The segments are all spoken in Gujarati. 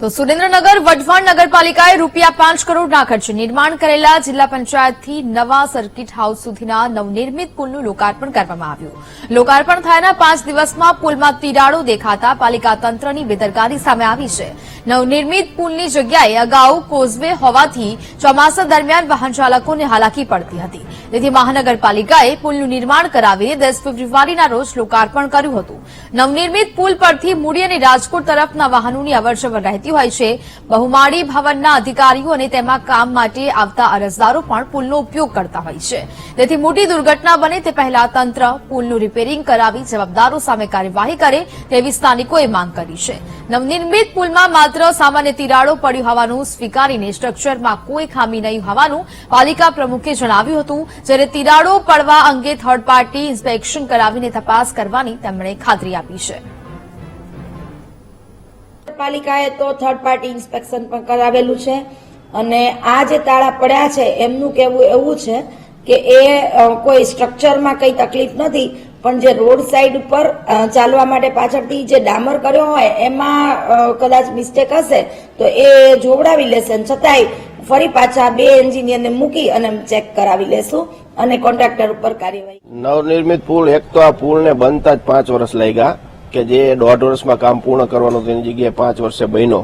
તો સુરેન્દ્રનગર વઢવાણ નગરપાલિકાએ ₹5 કરોડના ખર્ચે નિર્માણ કરેલા જિલ્લા પંચાયતથી નવા સર્કિટ હાઉસ સુધીના નવનિર્મિત પુલનું લોકાર્પણ કરવામાં આવ્યું. લોકાર્પણ થયાના 5 દિવસમાં પુલમાં તિરાડો દેખાતા પાલિકા તંત્રની બેદરકારી સામે આવી છે. નવનિર્મિત પુલની જગ્યાએ અગાઉ કોઝવે હોવાથી ચોમાસા દરમિયાન વાહન ચાલકોને હાલાકી પડતી હતી. તેથી મહાનગરપાલિકાએ પુલનું નિર્માણ કરાવીને 10 ફેબ્રુઆરીના રોજ લોકાર્પણ કર્યું હતું. નવનિર્મિત પુલ પરથી મૂડી અને રાજકોટ તરફના વાહનોની અવરજવર રહેતી હોય છે. બહુમાળી ભવનના અધિકારીઓ અને તેમાં કામ માટે આવતા અરજદારો પણ પુલનો ઉપયોગ કરતા હોય છે. તેથી મોટી દુર્ઘટના બને તે પહેલા તંત્ર પુલનું રિપેરિંગ કરાવી જવાબદારો સામે કાર્યવાહી કરે તેવી સ્થાનિકોએ માંગ કરી છે. નવનિર્મિત પુલમાં માત્ર સામાન્ય તિરાડો પડી હોવાનું સ્વીકારીને સ્ટ્રક્ચરમાં કોઈ ખામી નહીં હોવાનું પાલિકા પ્રમુખે જણાવ્યું હતું. જ્યારે તિરાડો પડવા અંગે થર્ડ પાર્ટી ઇન્સ્પેક્શન કરાવીને તપાસ કરવાની તેમણે ખાતરી આપી છે. પાલિકાએ તો થર્ડ પાર્ટી ઇન્સ્પેક્શન પણ કરાવેલું છે અને આ જે તાળા પડ્યા છે એમનું કહેવું એવું છે કે એ કોઈ સ્ટ્રક્ચરમાં કઈ તકલીફ નથી, પણ જે રોડ સાઈડ ઉપર ચાલવા માટે પાછળથી જે ડામર કર્યો હોય એમાં કદાચ મિસ્ટેક હશે તો એ જોવડાવી લેશે. છતાંય ફરી પાછા 2 એન્જિનિયરને મૂકી અને ચેક કરાવી લેશું અને કોન્ટ્રાક્ટર ઉપર કાર્યવાહી. નવનિર્મિત પુલ, એક તો આ પુલને બનતા જ 5 વર્ષ લાગ્યા કે જે 1.5 વર્ષમાં કામ પૂર્ણ કરવાનું તેની જગ્યાએ 5 વર્ષે બન્યો.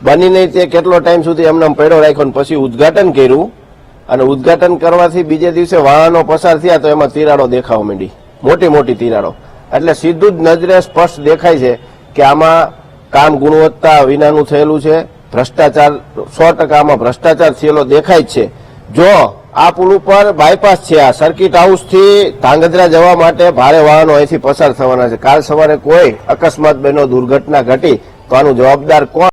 બની નહીં તે કેટલો ટાઈમ સુધી એમને પડ્યો રાખ્યો ને પછી ઉદઘાટન કર્યું અને ઉદઘાટન કરવાથી બીજે દિવસે વાહનો પસાર થયા તો એમાં તિરાડો દેખાવા માંડી, મોટી મોટી તિરાડો. એટલે સીધું જ નજરે સ્પષ્ટ દેખાય છે કે આમાં કામ ગુણવત્તા વિનાનું થયેલું છે. ભ્રષ્ટાચાર 100% આમાં ભ્રષ્ટાચાર થયેલો દેખાય જ છે. જો આ પુલ ઉપર બાયપાસ છે, આ સર્કિટ હાઉસ થી ધાંગધ્રા જવા માટે ભારે વાહનો અહીંથી પસાર થવાના છે. કાલ સવારે કોઈ અકસ્માત બન્યો, દુર્ઘટના ઘટી તો આનું જવાબદાર કોણ?